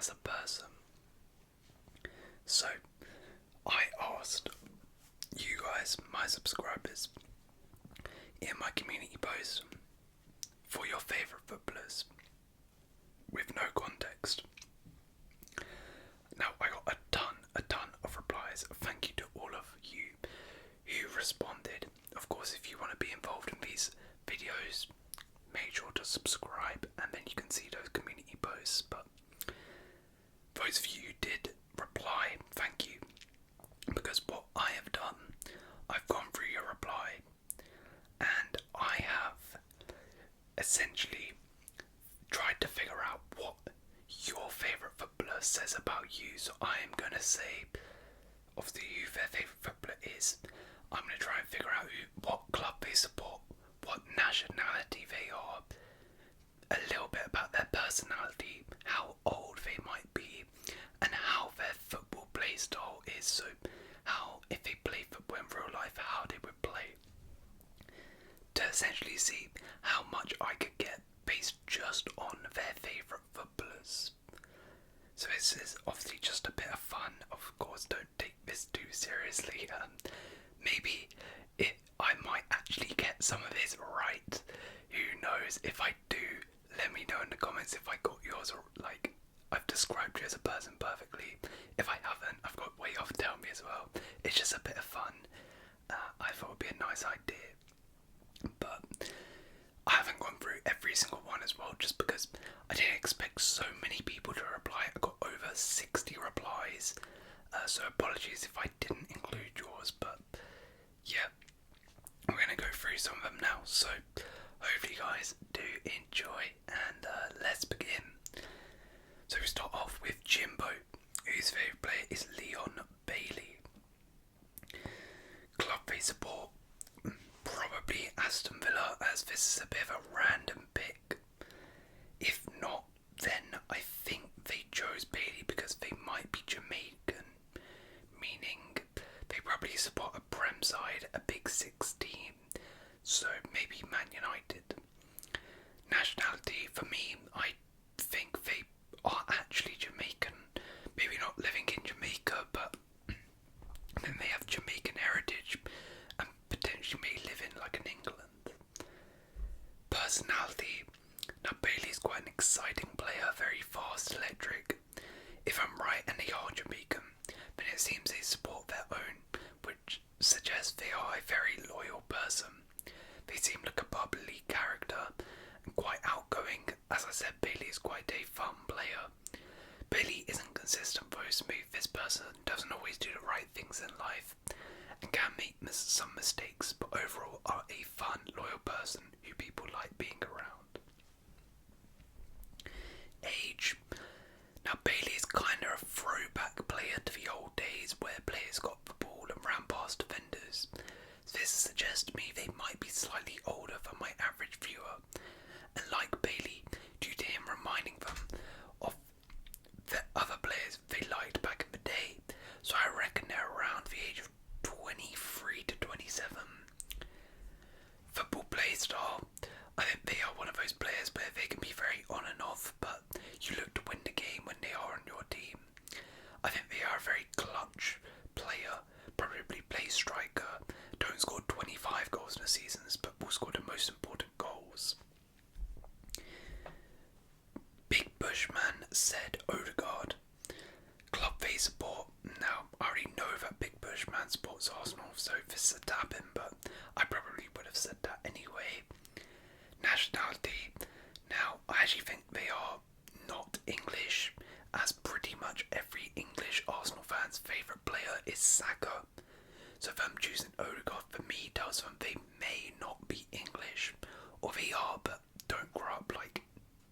as a person. So, I asked you guys, my subscribers, in my community post for your favourite footballers with no context. Now, I got a ton of replies. Thank you to all of you who responded. Of course, if you want to be involved in these videos, make sure to subscribe and then you can see those community posts. But those of you who did reply, thank you. Because what I have done, I've gone through your reply and I have essentially tried to figure out what your favourite footballer says about you. So I am going to say, obviously who their favourite footballer is. I'm going to try and figure out what club they support, what nationality they are, a little bit about their personality, how old they might be, and how their football play style is. So how, if they play football in real life, how they would play. To essentially see how much I could get based just on their favourite footballers. So this is obviously just a bit of fun. Of course, don't take this too seriously. Maybe I might actually get some of this right. Who knows? If I do, let me know in the comments if I got yours, or like I've described you as a person perfectly. If I haven't, I've got way off. Tell me as well. It's just a bit of fun. I thought it would be a nice idea, but I haven't gone through every single one as well, just because I didn't expect so many people to reply. I got over 60 replies, so apologies if I didn't include yours, but yeah, we're going to go through some of them now, so hopefully you guys do enjoy, and let's begin. So we start off with Jimbo, whose favourite player is Leon Bailey. Club they support, probably Aston Villa, as this is a bit of a random pick. If not, then I think they chose Bailey because they might be Jamaican, meaning they probably support a Prem side, a Big Six team, so maybe Man United. Nationality, for me, I think they are actually Jamaican. Maybe not living in Jamaica, but then they have Jamaican heritage and potentially may live in like in England. Personality, now Bailey's quite an exciting player, very fast, electric. If I'm right and they are Jamaican, then it seems they support their own, which suggests they are a very loyal person. They seem like a bubbly character and quite outgoing. As I said, Bailey is quite a fun player. Bailey isn't consistent, very smooth. This person doesn't always do the right things in life and can make some mistakes, but overall are a fun, loyal person who people like being around. Age. Now Bailey is kind of a throwback player to the old days where players got the ball and ran past defenders. This suggests to me they might be slightly older than my average viewer, and like Bailey, due to him reminding them of the other players they liked back in the day, so I reckon they're around the age of 23 to 27. Football play style, I think they are one of those players where they can be very on and off, but you look to win the game when they are on your team. I think they are a very clutch player, probably play striker, don't score 25 goals in a season, but will score the most important goals. Big Bushman said Odegaard. Club they support. Now, I already know that Big Bushman supports Arsenal, so this is a tap in, but I probably would have said that anyway. Nationality. Now, I actually think they are not English, as pretty much every English Arsenal fan's favourite player is Saka. So if I'm choosing Odegaard, for me, tells them they may not be English, or they are, but don't grow up like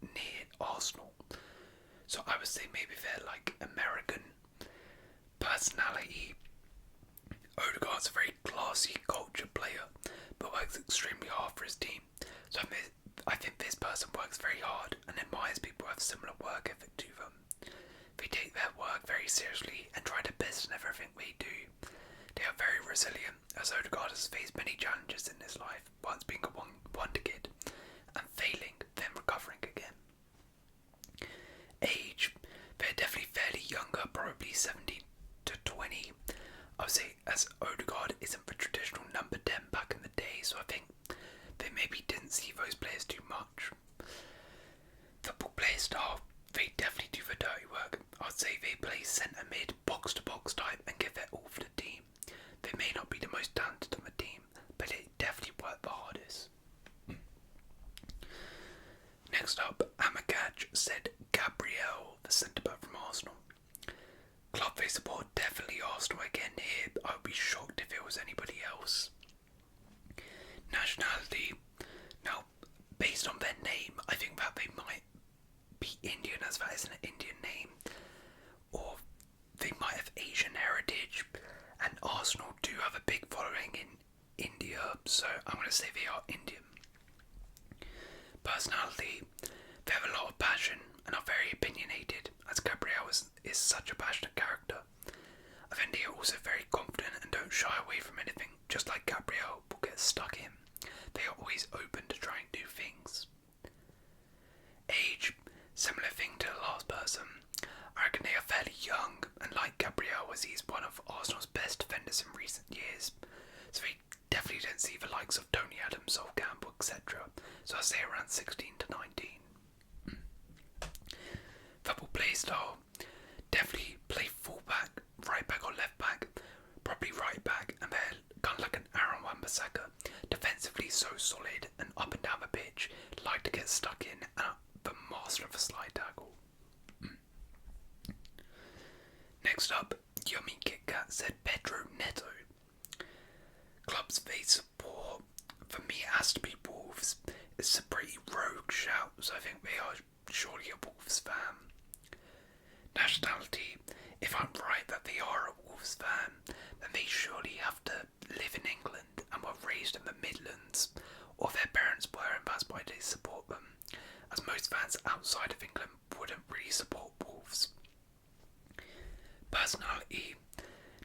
near Arsenal. So I would say maybe they're like American. Personality. Odegaard's a very classy, cultured player, but works extremely hard for his team. So I think this person works very hard and admires people who have similar work ethic to them. They take their work very seriously and try their best in everything they do. They are very resilient, as Odegaard has faced many challenges in his life, once being a wonder kid and failing, then recovering again. Age. They're style, they definitely do the dirty work. I'd say they play centre mid, box to box type and give their all for the team. They may not be the most talented on the team, but they definitely work the hardest. Next up, Amat said Gabriel, the centre back from Arsenal. Club they support, definitely Arsenal again here. I would be shocked if it was anybody else. Nationality, now based on their name, I think that they might be Indian, as that is an Indian name, or they might have Asian heritage, and Arsenal do have a big following in India, so I'm going to say they are Indian. Personality, they have a lot of passion and are very opinionated, as Gabriel is such a passionate character. I think they are also very confident and don't shy away from anything, just like Gabriel will get stuck in. They are always open to trying new things. Age, similar thing to the last person. I reckon they are fairly young, and like Gabriel, as he's one of Arsenal's best defenders in recent years, so they definitely don't see the likes of Tony Adams, Sol Campbell, etc. So I say around 16 to 19. Football play style, definitely play full back, right back or left back, probably right back, and they're kind of like an Aaron Wan-Bissaka, defensively so solid and up and down the pitch, like to get stuck in and the master of a slide tackle. Next up, Yummy Kit Kat said Pedro Neto. Clubs they support, for me it has to be Wolves. It's a pretty rogue shout, so I think they are surely a Wolves fan. Nationality, if I'm right that they are a Wolves fan, then they surely have to live in England and were raised in the Midlands, or their parents were and that's why they support them, as most fans outside of England wouldn't really support Wolves. Personality,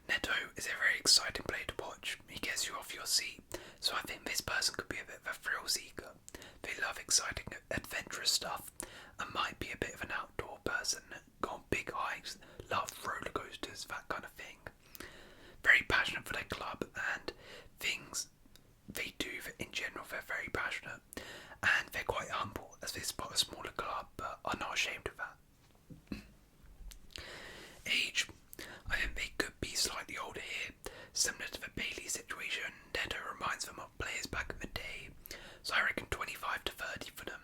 Neto is a very exciting player to watch. He gets you off your seat, so I think this person could be a bit of a thrill seeker. They love exciting, adventurous stuff, and might be a bit of an outdoor person. Go on big hikes, love roller coasters, that kind of thing. Very passionate for their club and things they do. In general, they're very passionate, and they're quite humble as they support a smaller club, but are not ashamed of that. Age, I think they could be slightly older here, similar to the Bailey situation. Neto reminds them of players back in the day, so I reckon 25 to 30 for them.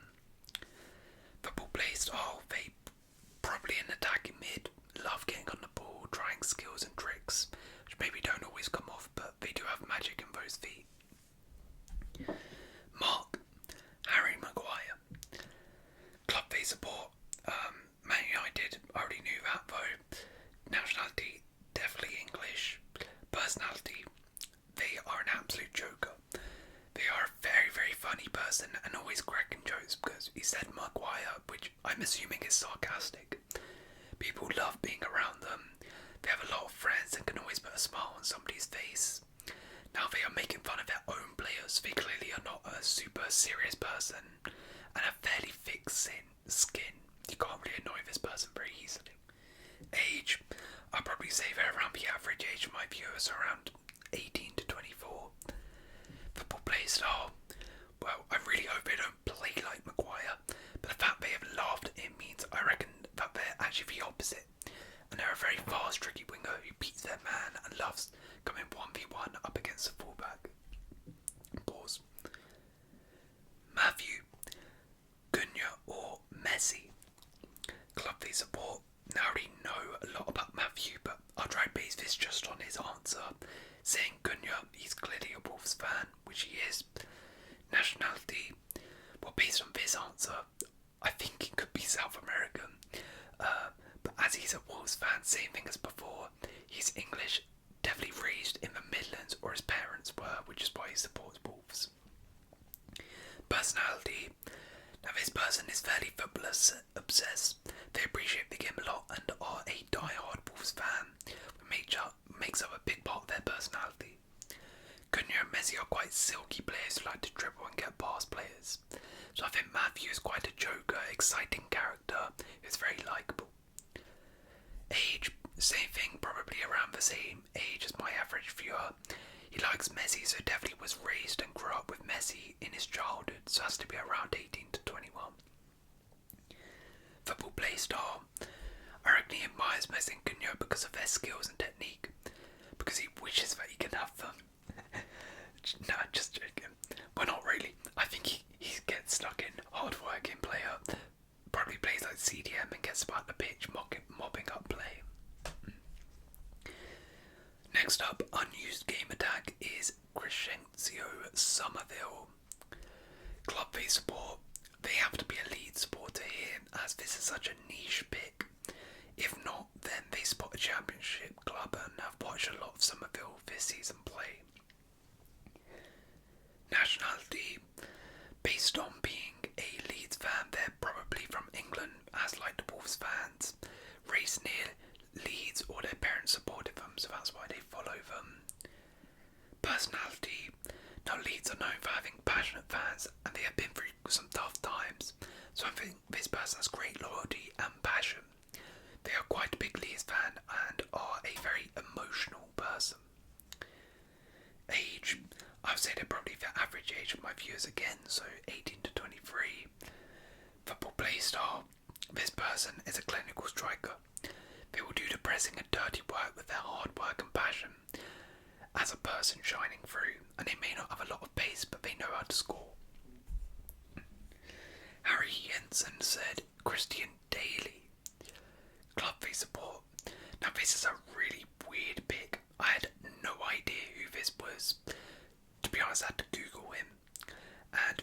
Football play style, they probably an attacking mid, love getting on the ball, trying skills and tricks, which maybe don't always come off, but they do have magic in those feet. Mark, Harry Maguire. Club they support, Man United, I already knew that though. Nationality, definitely English. Personality, they are an absolute joker. They are a very, very funny person and always cracking jokes because he said Maguire, which I'm assuming is sarcastic. People love being around them. They have a lot of friends and can always put a smile on somebody's face. Now they are making fun of their own players. They clearly are not a super serious person and have fairly thick skin. You can't really annoy this person very easily. Age, I'd probably say they're around the average age of my viewers, around 18 to 24. Football play style, well, I really hope they don't play like Maguire, but the fact they have laughed at him means I reckon that they're actually the opposite, and they're a very fast, tricky winger who beats their man and loves coming 1v1 up against a fullback. Pause. Matthew, Guna or Messi. Club they support. Now I already know a lot about Matthew, but I'll try and base this just on his answer. Saying Guna, he's clearly a Wolves fan, which he is. Nationality, well, based on this answer, I think it could be South American. But as he's a Wolves fan, same thing as before, he's English, definitely raised in the Midlands, or his parents were, which is why he supports Wolves. Personality, now this person is fairly football obsessed. They appreciate the game a lot and are a die-hard Wolves fan, which makes up a big part of their personality. Guna and Messi are quite silky players who like to dribble and get past players. So I think Matthew is quite a joker, exciting character who's very likeable. Age, same thing, probably around the same age as my average viewer. He likes Messi, so definitely was raised and grew up with Messi in his childhood, so has to be around 18 to 21. play style, I reckon he admires Messi and Guna because of their skills and technique, because he wishes that he can have them. No, just joking. Well, not really. I think he gets stuck in hard-working player, probably plays like CDM and gets about the pitch mopping up play. Next up, unused game attack is Crescencio Somerville. Club face support. They have to be a lead supporter here, as this is such a niche pick. If not, then they spot a championship club and have watched a lot of Somerville this season play. Nationality. Based on being a Leeds fan, they're probably from England, as like the Wolves fans. Raised near Leeds, or their parents supported them, so that's why they follow them. Personality. Now Leeds are known for having passionate fans, and they have been through some tough times, so I think this person has great loyalty and passion. They are quite a big Leeds fan and are a very emotional person. Age. I've said they're probably the average age of my viewers again, so 18 to 23. Football play style. This person is a clinical striker. They will do the pressing and dirty work with their hard work and passion as a person shining through, and they may not have a lot of pace, but they know how to score. Harry Hensen said Christian Daly. Club face support. Now this is a really weird pick. I had no idea who this was. To be honest, I had to Google him. And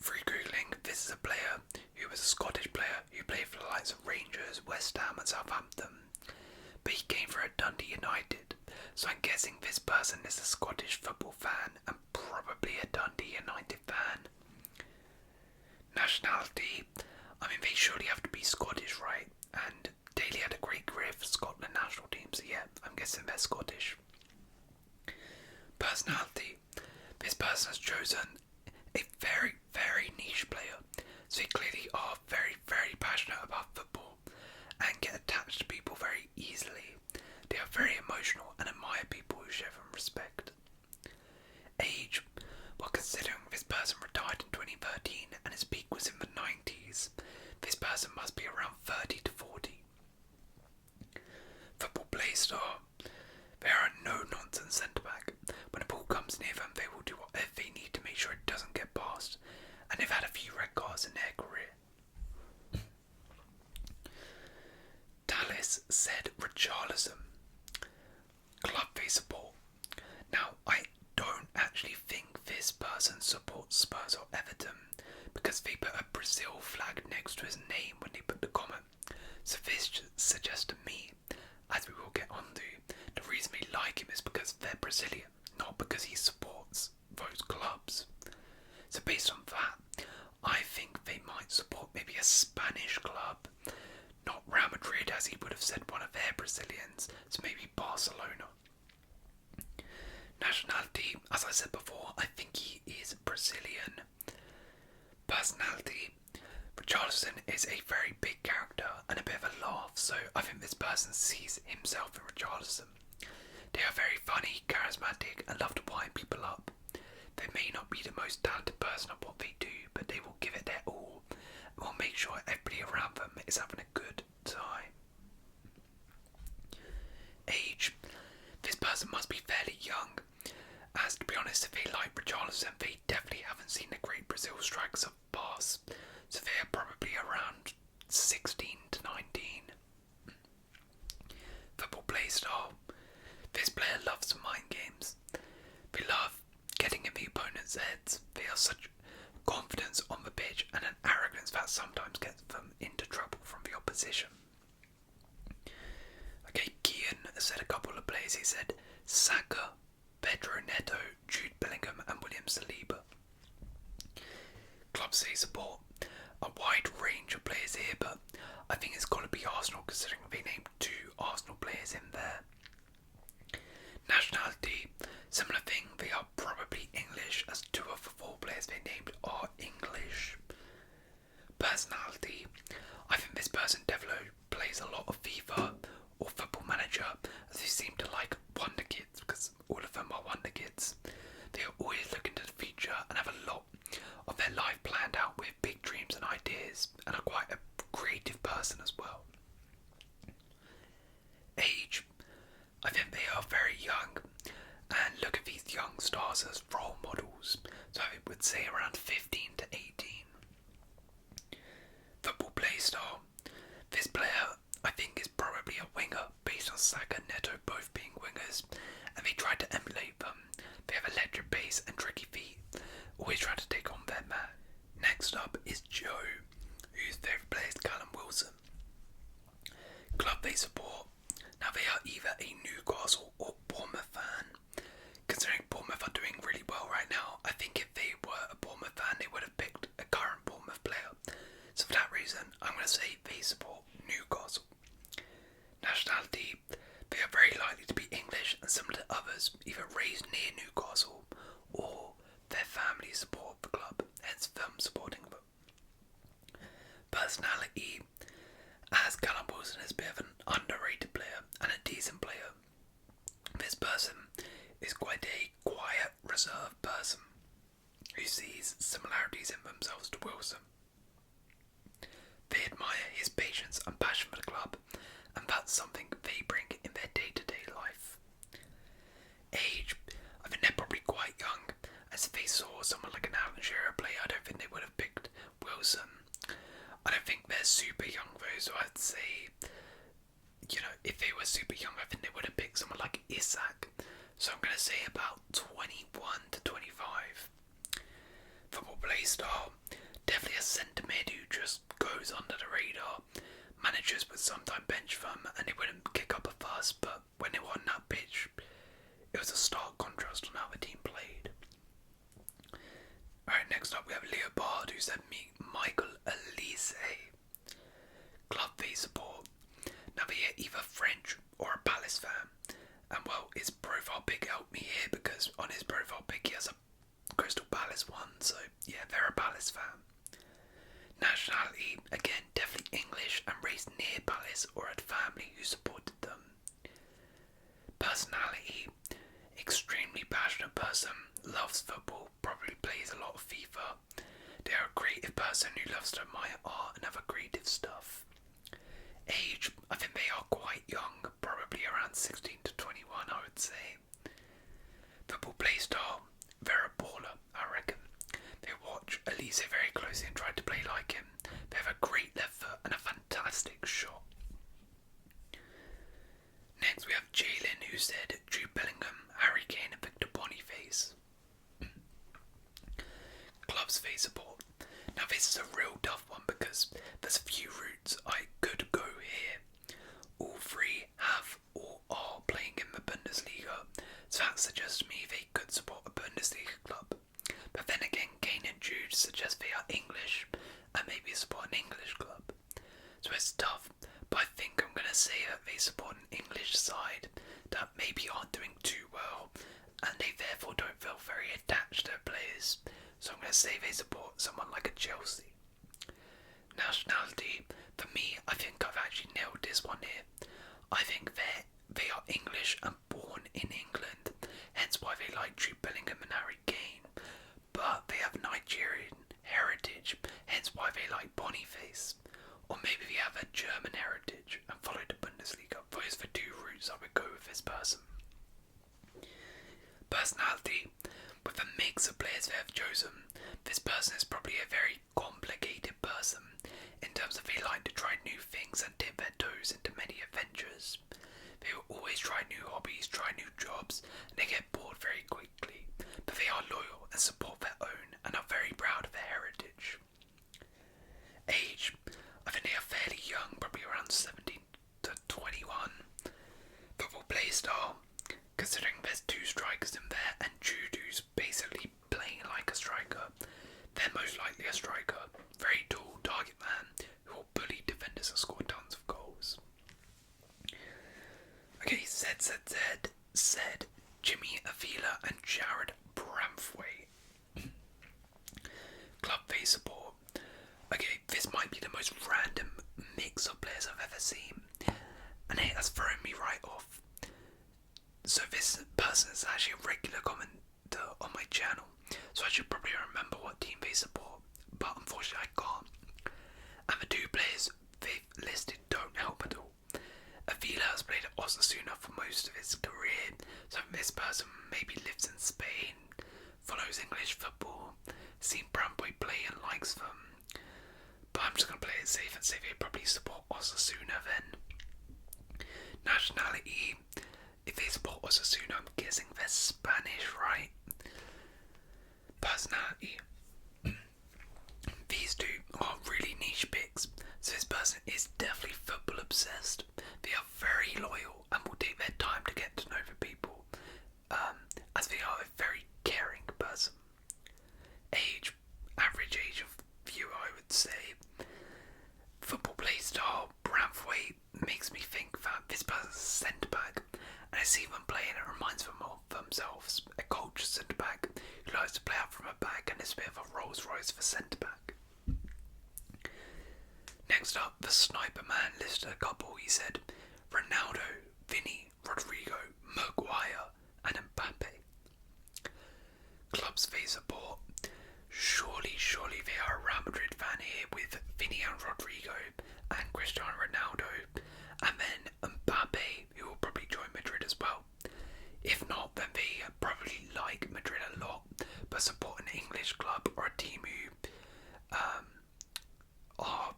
through Googling, this is a player who was a Scottish player who played for the likes of Rangers, West Ham and Southampton. But he came for Dundee United. So I'm guessing this person is a Scottish football fan and probably a Dundee United fan. Nationality. I mean, they surely have to be Scottish, right? And Daly had a great career for Scotland national team, so yeah, I'm guessing they're Scottish. Personality. This person has chosen a very, very niche player, so they clearly are very, very passionate about football and get attached to people very easily. They are very emotional and admire people who show them respect. Age. Well, considering this person retired in 2013 and his peak was in the 90s, this person must be around 30 to 40. Football play style. They are a no-nonsense centre-back. When a ball comes near them, they will do whatever they need to make sure it doesn't get past, and they've had a few red cards in their career. Dallas said Richarlison. Club face support. Now, I don't actually think this person supports Spurs or Everton, because they put a Brazil flag next to his name when they put the comment. So this suggests to me, as we will get onto, the reason we like him is because they're Brazilian, not because he supports those clubs. So based on that, I think they might support maybe a Spanish club, not Real Madrid as he would have said one of their Brazilians, so maybe Barcelona. Nationality, as I said before, I think he is Brazilian. Personality, Richarlison is a very big character and a bit of a laugh, so I think this person sees himself in Richarlison. They are very funny, charismatic and love to wind people up. They may not be the most talented person at what they do, but they will give it their all and will make sure everybody around them is having a good time. Age. This person must be fairly young, as to be honest, if they like Richarlison, they definitely haven't seen the great Brazil strikers of the past, so they are probably around 16 to 19. Football play style. This player loves mind games. They love getting in the opponent's heads. They have such confidence on the pitch and an arrogance that sometimes gets them into trouble from the opposition. Okay, Kian said a couple of players. He said Saka, Pedro Neto, Jude Bellingham and William Saliba. Club say support a wide range of players here, but I think it's got to be Arsenal considering they named 2 Arsenal players in there. Nationality, similar thing, they are probably English as 2 of the 4 players they named are English. Personality, I think this person definitely plays a lot of FIFA or Football Manager, as they seem to like Wonder Kids, because all of them are Wonder Kids. They are always looking to the future and have a lot of their life planned out with big say around 15 to 18. Football play style. This player, I think, is probably a winger based on Saka and Neto both being wingers, and they try to emulate them. They have electric pace and tricky feet, always try to take on their man. Next up is Joe, whose favourite player is Callum Wilson. Club they support. Now they are either a Newcastle or Bournemouth fan. Considering Bournemouth are doing really well right now, I think if they were a Bournemouth fan they would have picked a current Bournemouth player. So for that reason, I'm going to say they support Newcastle. Nationality, they are very likely to be English and similar to others, either raised near Newcastle or their family support the club, hence them supporting them. Personality, as Callum Wilson is a bit of an underrated player and a decent player, this person is quite a quiet, reserved person who sees similarities in themselves to Wilson. They admire his patience and passion for the club, and that's something they bring in their day-to-day life. Age, I think they're probably quite young, as if they saw someone like an Alan Shearer play, I don't think they would have picked Wilson. I don't think they're super young though, so I'd say, if they were super young, I think they would have picked someone like Isak. So I'm going to say about 21 to 25. Football play style, definitely a centre mid who just goes under the radar. Managers would sometimes bench them and they wouldn't kick up a fuss, but when they were on that pitch, it was a stark contrast on how the team played. Alright, next up we have Leopard, who sent me Michael Elise. Club they support. Now they are either French or a Palace fan. And well, his profile pic helped me here because on his profile pic he has a Crystal Palace one, so yeah, they're a Palace fan. Nationality, again, definitely English and raised near Palace or had family who supported them. Personality, extremely passionate person, loves football, probably plays a lot of FIFA. They are a creative person who loves to admire art and other creative stuff. Age, I think they are quite young, probably around 16 to 21, I would say. Football play style, they're a baller, I reckon. They watch Elise very closely and try to play like him. They have a great left foot and a fantastic shot. Next we have Jaylen, who said Jude Bellingham, Harry Kane and Victor Boniface. Clubs they support. Now this is a real tough one because there's a few routes I could go here. All three have or are playing in the Bundesliga, so that suggests to me they could support a Bundesliga club. But then again, Kane and Jude suggest they are English and maybe support an English club. So it's tough, but I think I'm going to say that they support an English side that maybe aren't doing too well and they therefore don't feel very attached to their players. So I'm going to say they support someone like a Chelsea. Nationality, for me, I think I've actually nailed this one here. I think they are English and born in England, hence why they like Jude Bellingham and Harry Kane. But they have Nigerian heritage, hence why they like Boniface. Or maybe they have a German heritage and follow the Bundesliga. Those are the two routes I would go with this person. Personality, with a mix of players they have chosen, this person is probably a very complicated person in terms of they like to try new things and dip their toes into many adventures. They will always try new hobbies, try new jobs, and they get bored very quickly, but they are loyal and support their own and are very proud of their heritage. Age, I think they are fairly young, probably around 17 to 21. Football play style, considering there's two strikers in there and Jude who's basically playing like a striker, they're most likely a striker. Very tall target man who will bully defenders and score tons of goals. Okay, Zed, Jimmy Avila and Jared Bramthwaite. Club they support. Okay, this might be the most random mix of players I've ever seen, and it has thrown me right off. So this person is actually a regular commenter on my channel, so I should probably remember what team they support, but unfortunately I can't. And the two players they've listed don't help at all. Avila has played at Osasuna for most of his career, so this person maybe lives in Spain, follows English football, seen Brown Boy play and likes them. But I'm just going to play it safe and say they probably support Osasuna then. Nationality, if they support Osasuna, I'm guessing they're Spanish, right? Personality, these two are really niche picks. So this person is definitely football obsessed. They are very loyal and will take their time to get to know the people, as they are a very caring person. Age, average age of viewer, I would say. Football play style, Brand weight makes me think that this person's a centre back, and I see them playing, it reminds them of themselves. A cultured centre back who likes to play out from a back and is a bit of a Rolls Royce for centre back. Next up, the sniper man listed a couple. He said Ronaldo, Vinny, Rodrigo, Maguire, and Mbappe. Clubs they support. Surely they are a Real Madrid fan here with Vinny and Rodrigo and Cristiano Ronaldo, and then Mbappe, who will probably join Madrid as well. If not, then they probably like Madrid a lot, but support an English club or a team who are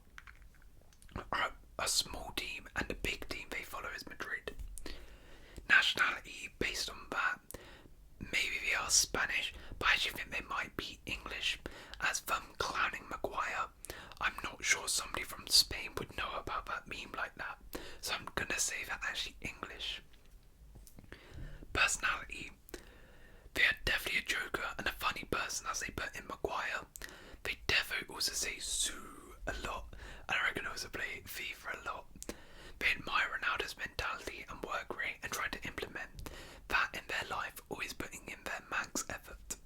a small team, and the big team they follow is Madrid. Nationality, based on that, maybe they are Spanish, but I actually think they might be English, as them clowning Maguire. I'm not sure somebody from Spain would know about that meme like that, so I'm gonna say that actually English. Personality, they are definitely a joker and a funny person, as they put in Maguire. They definitely also say Sue a lot, and I reckon also play FIFA a lot. They admire Ronaldo's mentality and work rate and try to implement that in their life, always putting in their max effort.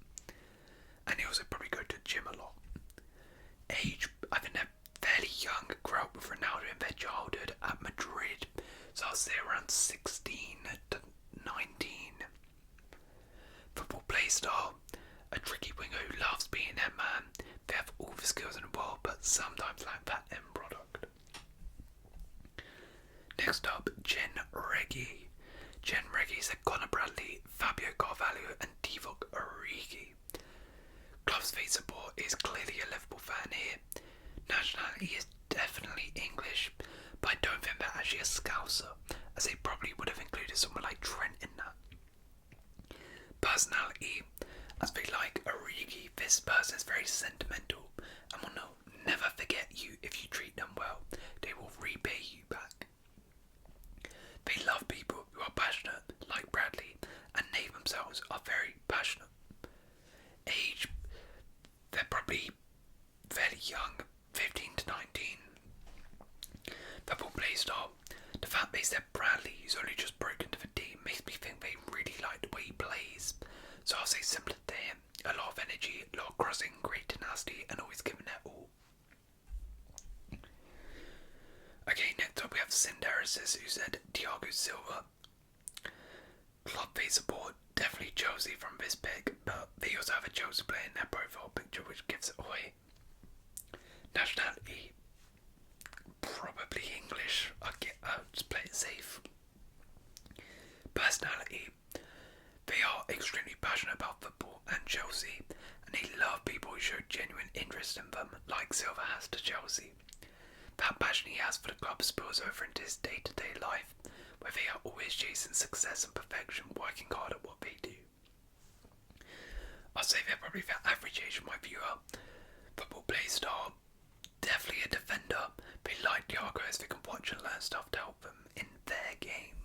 And they also probably go to gym a lot. Age, I think they're fairly young, grew up with Ronaldo in their childhood at Madrid, so I'll say around 16 to 19. Football play style, a tricky winger who loves being their man. They have all the skills in the world, but sometimes lack that end product. Next up, Jen Reggy. Jen Reggy said Conor Bradley, Fabio Carvalho and Divock Origi. Clubs they support is clearly a Liverpool fan here. Nationality is definitely English, but I don't think they're actually a Scouser, as they probably would have included someone like Trent in that. Personality, as they like Origi, this person is very sentimental and will never forget you if you treat them well. They will repay you back. They love people who are passionate, like Bradley, and they themselves are very passionate. Age, they're probably fairly young, 15 to 19. Football play style, the fact they said Bradley, who's only just broken to the team, makes me think they really like the way he plays. So I'll say similar to him, a lot of energy, a lot of crossing, great tenacity, and always giving their all. Okay, next up we have Cinderes, who said Thiago Silva. Club they support, definitely Chelsea from this pick, but they also have a Chelsea player in their profile picture, which gives it away. Nationality, probably English. I'll just play it safe. Personality, they are extremely passionate about football and Chelsea, and they love people who show genuine interest in them, like Silva has to Chelsea. That passion he has for the club spills over into his day-to-day life, where they are always chasing success and perfection, working hard at what they do. I'll say they're probably the average age of my viewer. Football play style, definitely a defender. They like Thiago as they can watch and learn stuff to help them in their game.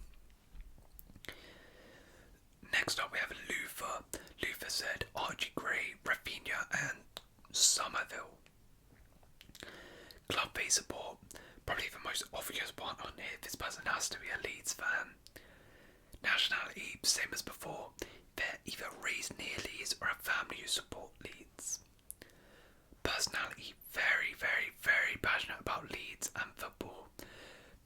Next up we have Luther. Luther said Archie Gray, Rafinha and Somerville. Club they support, probably the most obvious one on here. This person has to be a Leeds fan. Nationality, same as before. They're either raised near Leeds or a family who support Leeds. Personality, very, very, very passionate about Leeds and football.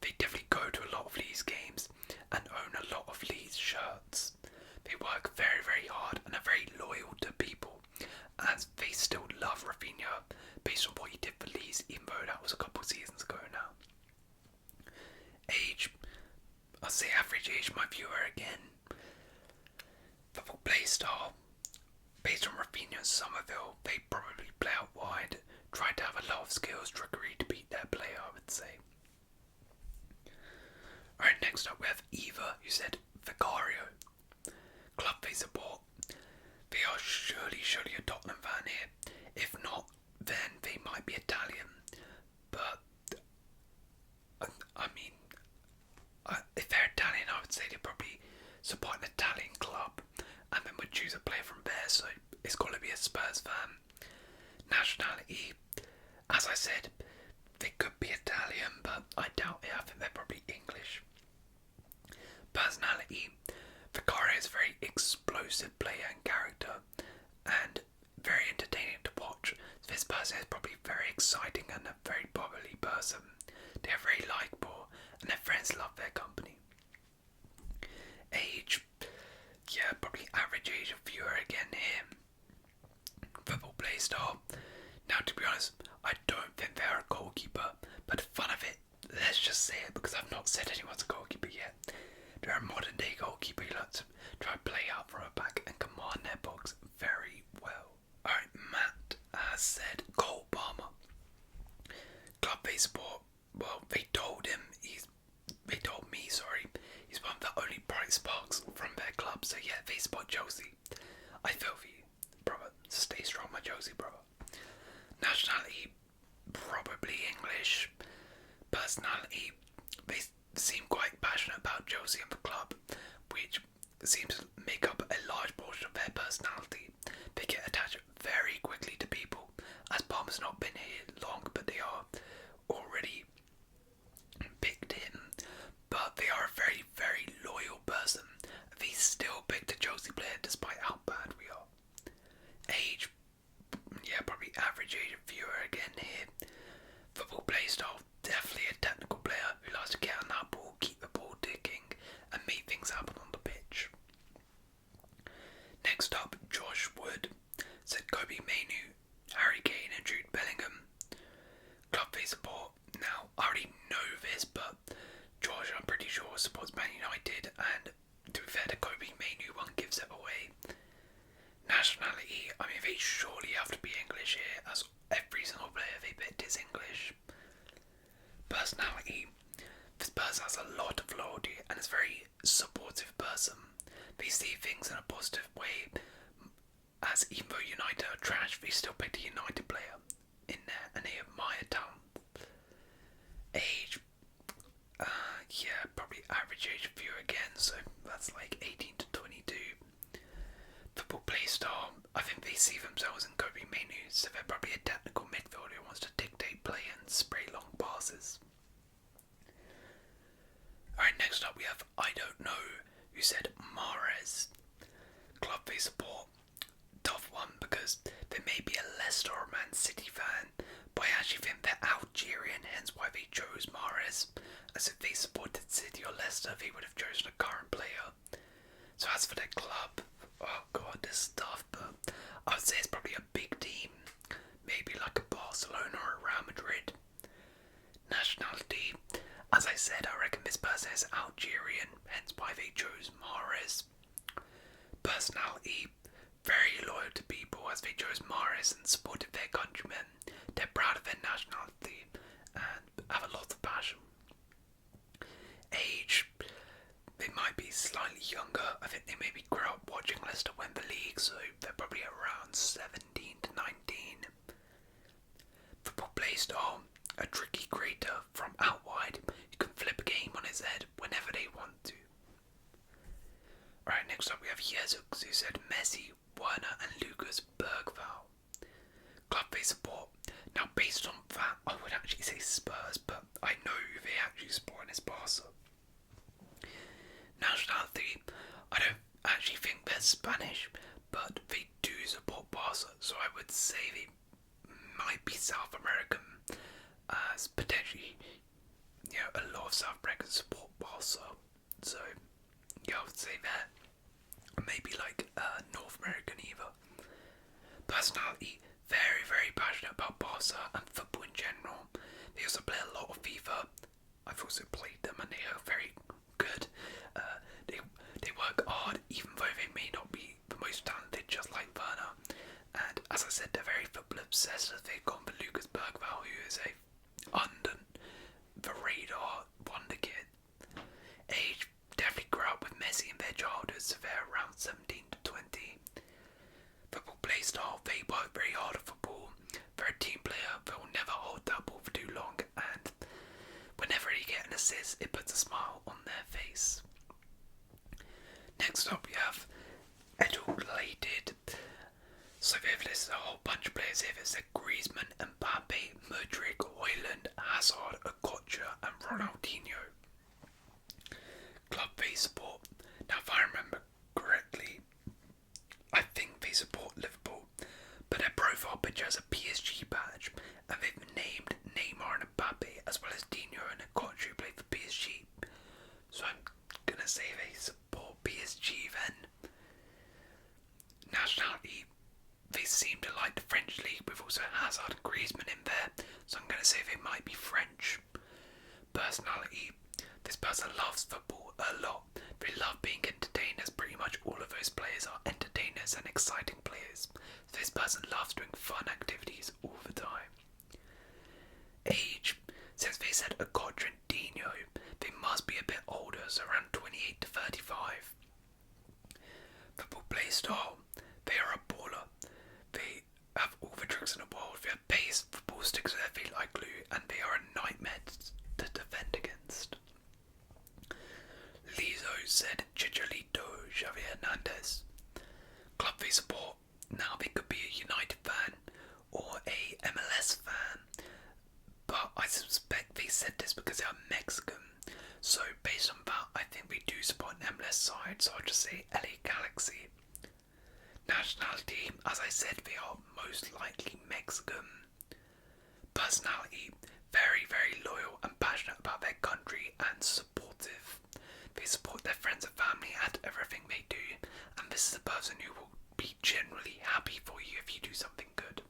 They definitely go to a lot of Leeds games and own a lot of Leeds shirts. They work very, very hard and are very loyal to people, as they still love Rafinha based on what he did for Leeds, even though that was a couple of seasons ago now. Age, I'll say average age, my viewer again. Football play style, Based on Rafinha and Somerville, they probably play out wide, try to have a lot of skills, trickery to beat their player, I would say. Alright, next up we have Eva, who said Vicario. Club they support. They are surely a Tottenham fan here. If not, then they might be Italian. But, I mean, if they're Italian, I would say they probably support an Italian club and then would choose a player from there, so it's got to be a Spurs fan. Nationality, as I said, they could be Italian, but I doubt it. I think they're probably English. Personality, Vicario is a very explosive player and character, and very entertaining to watch. So this person is probably very exciting and a very bubbly person. They are very likeable, and their friends love their company. Age, yeah, probably average age of viewer again here. Football play style. Now, to be honest, I don't think they're a goalkeeper, but the fun of it, let's just say it because I've not said anyone's a goalkeeper yet. They're a modern day goalkeeper who likes to try to play out from a back and command their box very well. Alright, Matt has said Cole Palmer. Club they support, well, they told me, he's one of the only bright sparks from their club, so yeah, they support Chelsea. I feel for you, brother. Stay strong, my Chelsea brother. Nationality, probably English. Personality, they seem quite passionate about Chelsea and the club, which seems to make up a large portion of their personality. They get attached very quickly to people, as Palmer's not been here long, but they are already picked in. But they are a very, very loyal person. They still pick the Chelsea player despite how bad we are. Age, yeah, probably average age of viewer again here. Football play style, definitely a technical player who likes to get on that ball, keep the ball ticking, and make things happen on the pitch. Next up, Josh Wood said Kobe Mainu, Harry Kane and Jude Bellingham. Club they support. Now, I already know this, but Josh, I'm pretty sure, supports Man United, and to be fair, the Kobe Mainu one gives it away. Nationality, I mean, they surely have to be English here, as every single player they picked is English. Personality, this person has a lot of loyalty and is a very supportive person. They see things in a positive way, as even though United are trash, they still picked a United player in there and they admire talent. Age, yeah, probably average age of viewer again, so that's like 18 to 22. Football play style, I think they see themselves in Kobe Mainu, so they're probably a technical midfielder who wants to dictate play and spray long passes. Alright, next up we have I Don't Know, who said Mahrez. Club they support. Tough one because they may be a Leicester or Man City fan, but I actually think they're Algerian, hence why they chose Mahrez. As if they supported City or Leicester, they would have chosen a current player. So as for their club, oh god, this stuff, but I would say it's probably a big team, maybe like a Barcelona or a Real Madrid. Nationality, as I said, I reckon this person is Algerian, hence why they chose Mahrez. Personality, very loyal to people as they chose Mahrez and supported their countrymen. They're proud of their nationality and have a lot of passion. Age, they might be slightly younger. I think they maybe grew up watching Leicester win the league, so they're probably around 17 to 19. Football play style, a tricky creator from out wide who can flip a game on his head whenever they want to. Alright, next up we have Yezuk, who said Messi, Werner and Lucas Bergvall. Club they support. Now based on that, I would actually say Spurs, but I know who they actually support and it's Barca. Nationality, I don't actually think they're Spanish, but they do support Barca, so I would say they might be South American, as potentially, you know, a lot of South Americans support Barca, so yeah, I would say that. Maybe like North American either. Personality, very, very passionate about Barca and football in general. They also play a lot of FIFA. I've also played them and they are very good. They work hard even though they may not be the most talented, just like Werner. assessors, they've gone for Lucas Bergvall, who is a under the radar wonder kid. Age, definitely grew up with Messi in their childhood, so they're around 17 to 20. Football play style, they work very hard at football. They're a team player, they will never hold that ball for too long, and whenever they get an assist, it puts a smile on their face. Next up, we have adult-related. So they've listed a whole bunch of players here. There's Griezmann, Mbappe, Modric, Haaland, Hazard, Okocha, and Ronaldinho. Club they support. Now, if I remember correctly, I think they support Liverpool, but their profile picture has a PSG badge, and they've named Neymar and Mbappe, as well as Dino and Okocha, who play for PSG. So I'm gonna say they support PSG then. Nationality, they seem to like the French league with also Hazard and Griezmann in there, so I'm going to say they might be French. Personality, this person loves football a lot. They love being entertainers. Pretty much all of those players are entertainers and exciting players. So this person loves doing fun activities all the time. Age, since they said Okocha and Dino, they must be a bit older, so around 28 to 35. Football play style, they are a baller. They have all the tricks in the world. They have pace, football sticks to their feet like glue, and they are a nightmare to defend against. Lizzo said Chicharito, Xavi Hernandez. Club they support, now they could be a United fan or a MLS fan, but I suspect they said this because they are Mexican. So based on that, I think we do support an MLS side, so I'll just say LA Galaxy. Nationality, as I said, they are most likely Mexican. Personality, very, very loyal and passionate about their country and supportive. They support their friends and family and everything they do, and this is a person who will be generally happy for you if you do something good.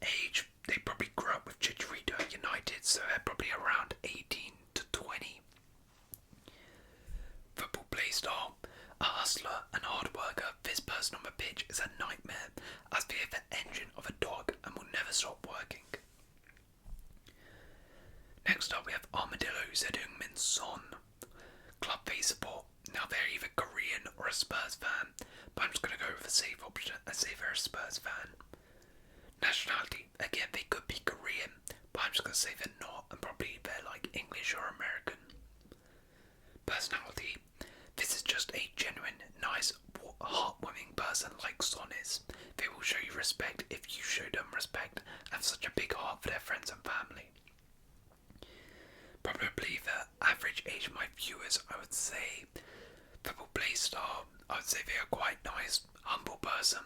Age, they probably grew up with Chicharito United, so they're probably around 18 to 20. Football play style, a hustler and hard worker. This person on the pitch is a nightmare, as they have the engine of a dog and will never stop working. Next up we have Armadillo Zed. Club they support. Now they're either Korean or a Spurs fan, but I'm just going to go with a safe option and say they're a Spurs fan. Nationality, again they could be Korean, but I'm just going to say they're not, and probably they're like English or American. Personality, this is just a genuine, nice, heartwarming person like Son is. They will show you respect if you show them respect, and have such a big heart for their friends and family. Probably the average age of my viewers, I would say, football play style, I would say they are quite nice, humble person,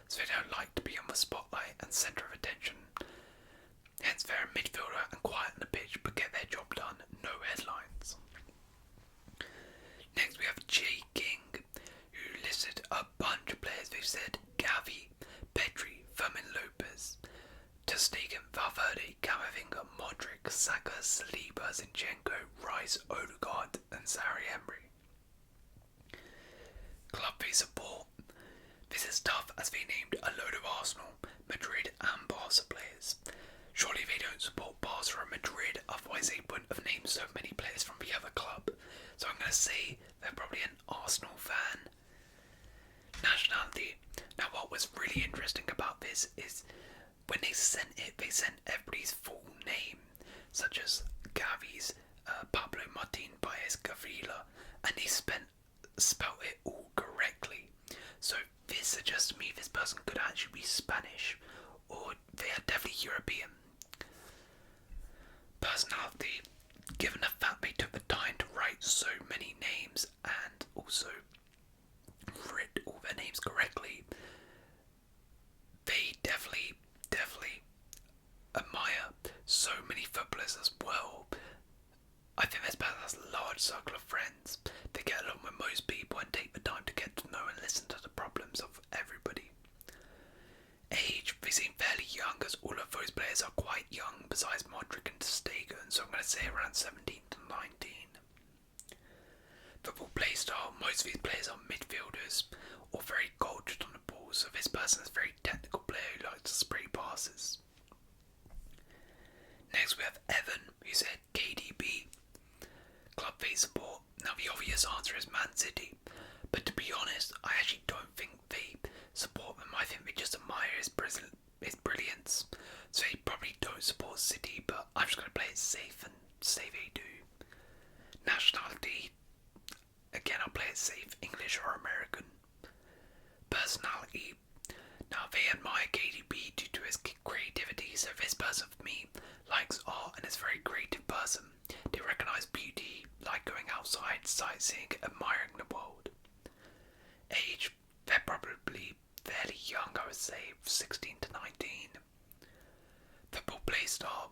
so they don't like to be on the spotlight and centre of attention. Hence they're a midfielder and quiet on the pitch, but get their job done, no headlines. Next we have J King, who listed a bunch of players. They've said Gavi, Pedri, Fermin Lopez, Ter Stegen, Valverde, Camavinga, Modric, Saka, Saliba, Zinchenko, Rice, Odegaard, and Sarri Emery. Club they support. This is tough as they named a load of Arsenal, Madrid and Barca players. Surely they don't support Barca or Madrid, otherwise they wouldn't have named so many players from the other club. So I'm going to say they're probably an Arsenal fan. Nationality. Now what was really interesting about this is when they sent it, they sent everybody's full name, such as Gavi's Pablo Martin Baez Gavila, and they spelled it all correctly. So this suggests to me this person could actually be Spanish, or they are definitely European. Personality, given the fact they took the time to write so many names and also writ all their names correctly, they definitely admire so many footballers as well. I think this person has a large circle of friends. They get along with most people and take the time to get to know and listen to the problems of everybody. Age, they seem fairly young as all of those players are quite young besides Modric and Ter Stegen, so I'm going to say around 17 to 19. Football play style, most of these players are midfielders or very cultured on the ball, so this person is a very technical player who likes to spray passes. Next we have Evan, who said KDB. Club face support. Now the obvious answer is Man City, but to be honest, I actually don't think they support him. I think they just admire his brilliance. So they probably don't support City, but I'm just going to play it safe and say they do. Nationality, again I'll play it safe, English or American. Personality, now they admire KDB due to his creativity, so this person for me likes art and is a very creative person. They recognise beauty, like going outside, sightseeing, admiring the world. Age, they're probably fairly young, I would say, 16 to 19. Football play style,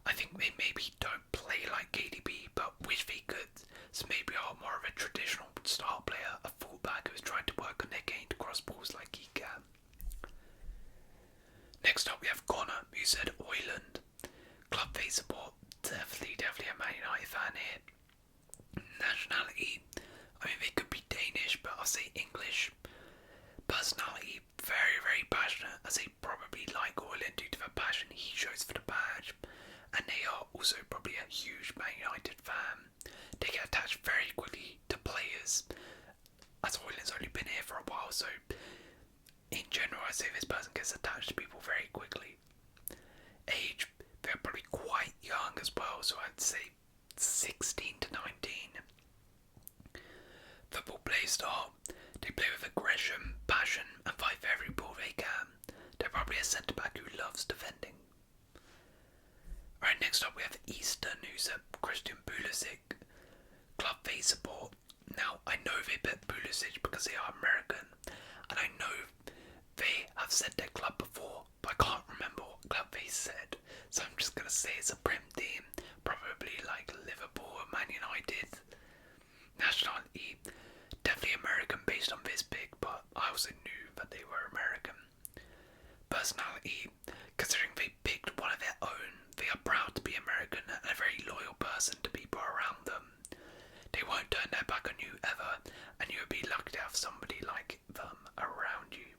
I think they maybe don't play like KDB, but wish they could, so maybe are more of a traditional style player, a fullback who's trying to work on their game to cross balls like he can. Next up we have Connor, who said Oiland. Club face support, definitely a Man United fan here. Nationality, I mean they could be Danish, but I'll say English. Personality, very passionate, as they probably like Oiland due to the passion he shows for the badge, and they are also probably a huge Man United fan. They get attached very quickly to players, as Oiland's only been here for a while, so in general I say this person gets attached to people very quickly. Age, they're probably quite young as well, so I'd say 16 to 19. Football play style, they play with aggression, passion, and fight for every ball they can. They're probably a centre back who loves defending. Alright, next up we have Eastern, who's a Christian Pulisic. Club face support. Now, I know they bet Pulisic because they are American, and I know they have said their club before, but I can't remember what club they said, so I'm just going to say it's a Prem team, probably like Liverpool or Man United. Nationality, definitely American based on this pick, but I also knew that they were American. Personality, considering they picked one of their own, they are proud to be American and a very loyal person to people around them. They won't turn their back on you ever, and you would be lucky to have somebody like them around you.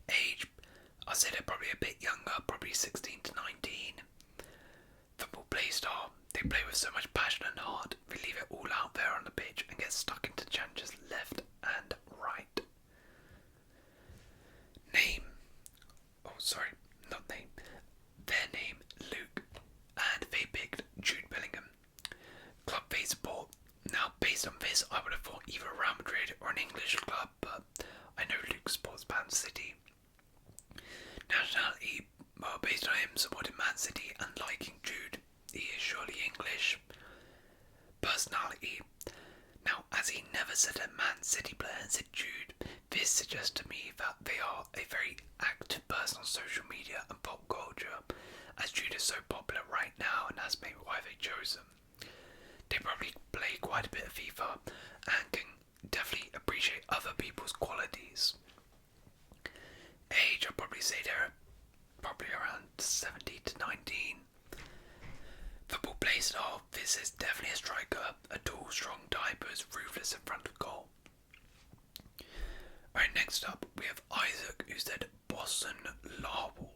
Age, I say they're probably a bit younger, probably 16 to 19. Football play style, they play with so much passion and heart, they leave it all out there on the pitch and get stuck into challenges left and right. Name, their name, Luke, and they picked Jude Bellingham. Club they support, now based on this I would have thought either Real Madrid or an English club, but I know Luke supports Man City. Nationality, well, based on him supporting Man City and liking Jude, he is surely English. Personality, now as he never said a Man City player and said Jude, this suggests to me that they are a very active person on social media and pop culture, as Jude is so popular right now, and that's maybe why they chose him. They probably play quite a bit of FIFA and can definitely appreciate other people's qualities. Age, I'd probably say they're probably around 17 to 19. Football play style, this is definitely a striker, a tall, strong type who is ruthless in front of goal. Alright, next up we have Isaac, who said Boston Larwell.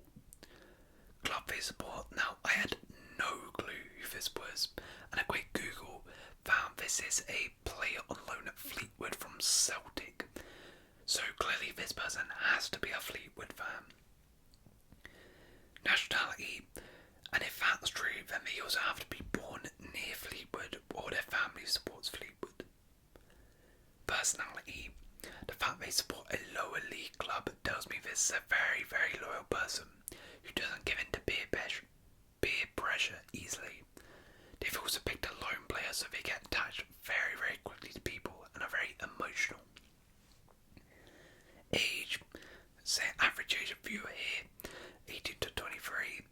Club they support. Now, I had no clue who this was, and a quick Google found this is a player on loan at Fleetwood from Celtic. So clearly this person has to be a Fleetwood fan. Nationality, and if that's true, then they also have to be born near Fleetwood or their family supports Fleetwood. Personality, the fact they support a lower league club tells me this is a very loyal person who doesn't give in to peer pressure easily. They've also picked a lone player, so they get attached very quickly to people and are very emotional. Age, say average age of viewer here, 18 to 23.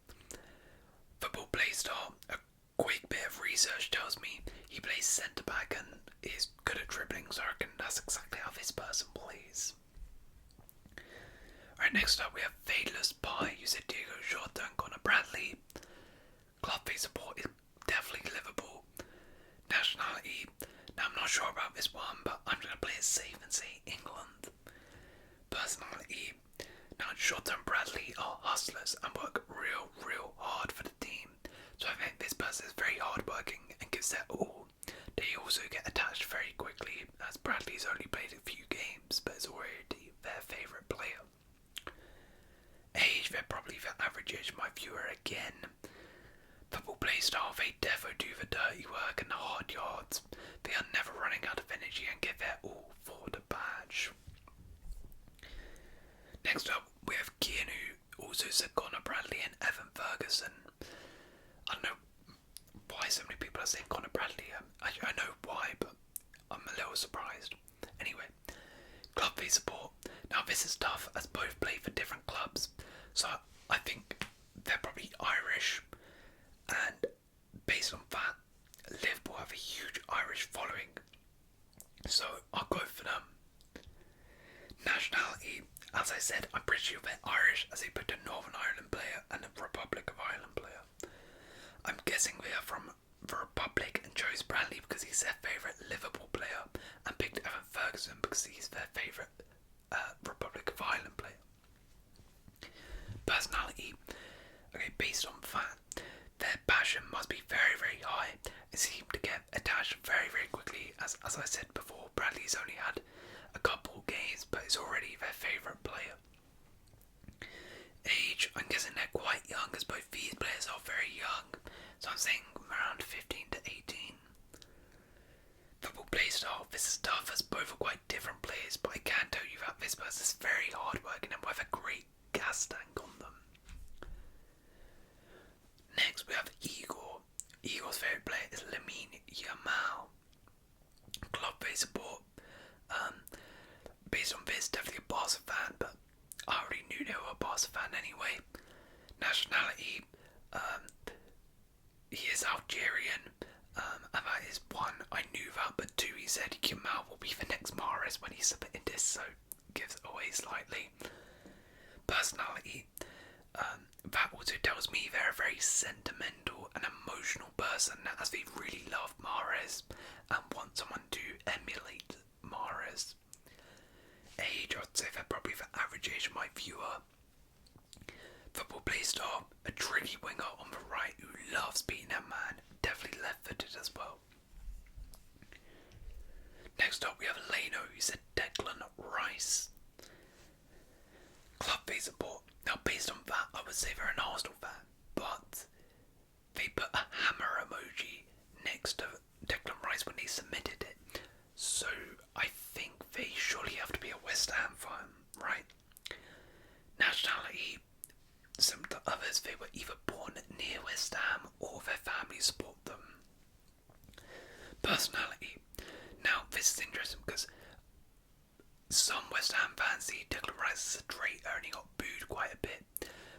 Football play style, a quick bit of research tells me he plays centre back and is good at dribbling, so I reckon that's exactly how this person plays. Alright, next up we have Fadus Pie, who said Diego Jota and Connor Bradley. Club they support is definitely Liverpool. Nationality, now I'm not sure about this one, but I'm going to play it safe and say England. Personality. Now, Shota and Bradley are hustlers and work real hard for the team. So I think this person is very hardworking and gives their all. They also get attached very quickly, as Bradley's only played a few games, but is already their favourite player. Age, they're probably the average age of my viewer again. Football play style, they defo do the dirty work and the hard yards. They are never running out of energy and give their all for the badge. Next up, we have Kian, who also said Connor Bradley and Evan Ferguson. I don't know why so many people are saying Connor Bradley. I know why, but I'm a little surprised. Anyway, club they support. Now this is tough, as both play for different clubs, so I think they're probably Irish, and based on that, Liverpool have a huge Irish following, so I'll go for them. Nationality, as I said, I'm pretty sure they're Irish, as they put a Northern Ireland player and a Republic of Ireland player. I'm guessing they are from the Republic and chose Bradley because he's their favourite Liverpool player, and picked Evan Ferguson because he's their favourite Republic of Ireland player. Personality, okay, based on that, their passion must be very high and seem to get attached very quickly, as I said before, Bradley's only had a couple games but is already their favourite player. Age, I'm guessing they're quite young, as both these players are very young, so I'm saying around 15 to 18. Football play style, this is tough as both are quite different players, but I can tell you that this person is very hard working and with a great gas tank on them. Next we have Igor. Igor's favourite player is Lamine Yamal. Club they support. Based on this, definitely a Barca fan, but I already knew they were a Barca fan anyway. Nationality, he is Algerian, and that is one, I knew that, but two, he said Yamal will be the next Mahrez when he submitted this, so gives away slightly. Personality, that also tells me they're a very sentimental and emotional person, as they really love Mahrez and want someone to emulate Mahrez. Age, I'd say they're probably the average age of my viewer. Football play style, a tricky winger on the right who loves beating a man, definitely left-footed as well. Next up we have Leno, who said Declan Rice. Club they support. Now based on that, I would say they're an Arsenal fan, but they put a hammer emoji next to Declan Rice when they submitted it, so I think they surely have to be a West Ham fan, right? Nationality, similar to others, they were either born near West Ham or their family support them. Personality, now this is interesting because some West Ham fans see Declan Rice as a traitor and he got booed quite a bit,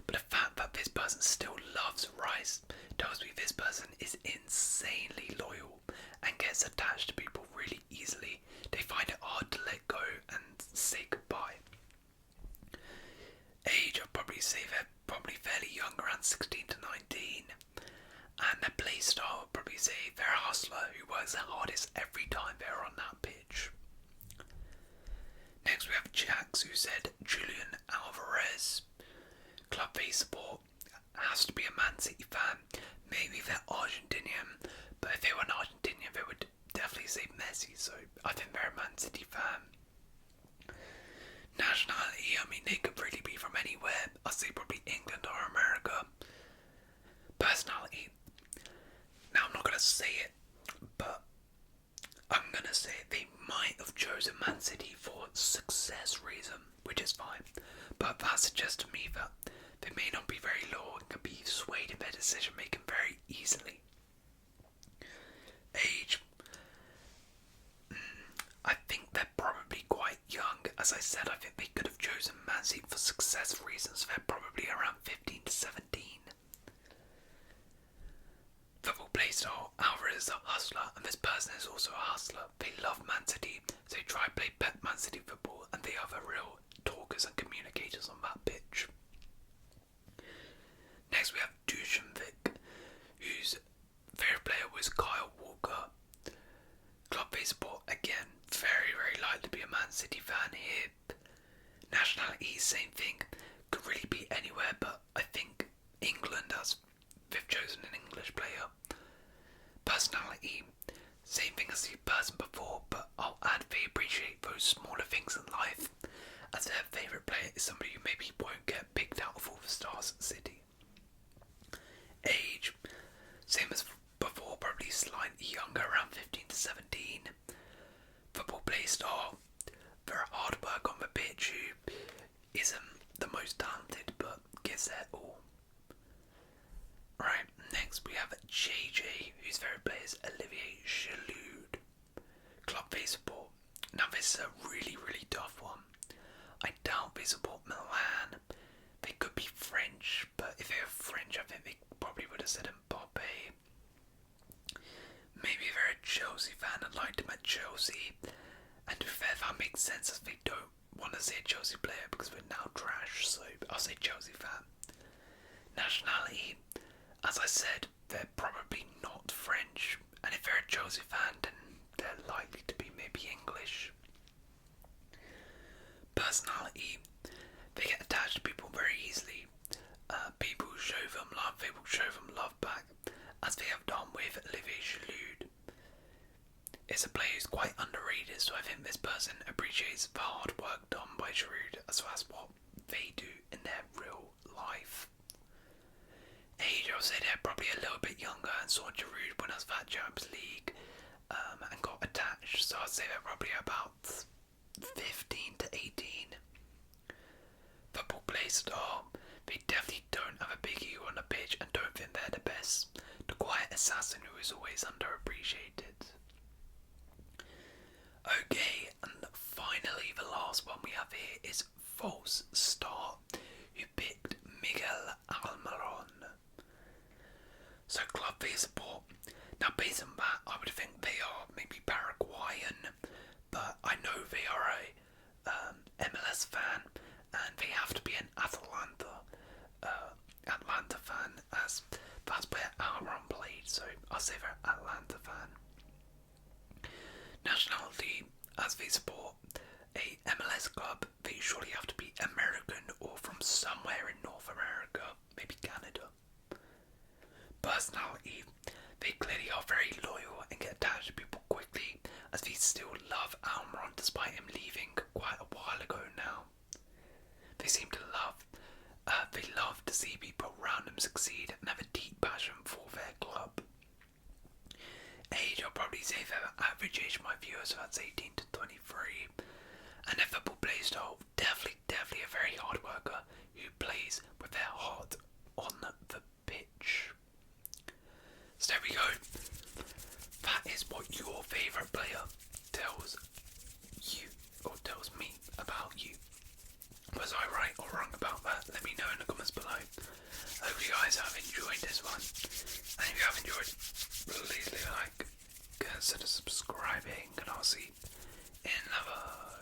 but the fact that this person still loves Rice tells me this person is insanely loyal and gets attached to people really easily. They find it hard to let go and say goodbye. Age, I'd probably say they're probably fairly young, around 16 to 19. And their play style, I'd probably say they're a hustler who works the hardest every time they're on that pitch. Next we have Jax, who said Julian Alvarez. Club they support, has to be a Man City fan. Maybe they're Argentinian, but if they were an Argentinian they would definitely say Messi, so I think they're a Man City fan. Nationality, I mean they could really be from anywhere. I'd say probably England or America. Personality, now I'm not going to say it, but I'm going to say they might have chosen Man City for success reason, which is fine, but that suggests to me that they may not be very loyal and can be swayed in their decision making very easily. Age, I think they're probably quite young. As I said, I think they could have chosen Man City for success reasons. They're probably around 15 to 17. Football play style, Alvarez is a hustler and this person is also a hustler. They love Man City, so they try to play Man City football, and they are the real talkers and communicators on that pitch. Next we have Duan Vic, whose favourite player was Kyle Walker. Club they support, again, very likely to be a Man City fan here. Nationality same thing. Could really be anywhere, but I think England has, they've chosen an English player. Personality, same thing as the person before, but I'll add they appreciate those smaller things in life, as their favourite player is somebody who maybe won't get picked out of all the stars at City. Age, same as before, probably slightly younger, around 15 to 17. Football play style, very hard work on the pitch, who isn't the most talented but gives their all. Right, next we have JJ, whose favourite player is Olivier Giroud. Club they support. Now this is a really, really tough one. I doubt they support Milan. They could be French, but if they were French, I think they probably would have said Mbappe. Maybe they're a Chelsea fan and liked him at Chelsea. And to be fair, that makes sense as they don't want to say a Chelsea player because we're now trash, so I'll say Chelsea fan. Nationality, as I said, they're probably not French, and if they're a Chelsea fan, then they're likely to be maybe English. Personality, they get attached to people very easily. People who show them love, they will show them love back, as they have done with Olivier Giroud. It's a player who's quite underrated, so I think this person appreciates the hard work done by Giroud as well as what they do in their real life. Age, I would say they're probably a little bit younger and saw Giroud win us that Champions League and got attached, so I'd say they're probably about 15 to 18. Football play style, they definitely don't have a big ego on the pitch and don't think they're the best. The quiet assassin who is always underappreciated. Okay, and finally the last one we have here is false start, who picked Miguel Almiron. So club they support. Now based on that, I would think they are maybe Paraguayan, but I know they are a MLS fan, and they have to be an Atlanta fan, as that's where Almiron played, so I'll say they're Atlanta fan. Nationality, as they support a MLS club, they surely have to be American or from somewhere in North America, maybe Canada. Personality, they clearly are very loyal and get attached to people quickly, as they still love Almiron despite him leaving quite a while ago now. They seem to love to see people around them succeed and have a deep passion for their club. Age, I'll probably say their average age of my viewers, so that's 18 to 23. And their football play style, definitely a very hard worker who plays with their heart on the pitch. So there we go. That is what your favourite player tells you, or tells me about you. Was I right or wrong about that? Let me know in the comments below. I hope you guys have enjoyed this one. And if you have enjoyed, please leave a like, consider subscribing, and I'll see you in another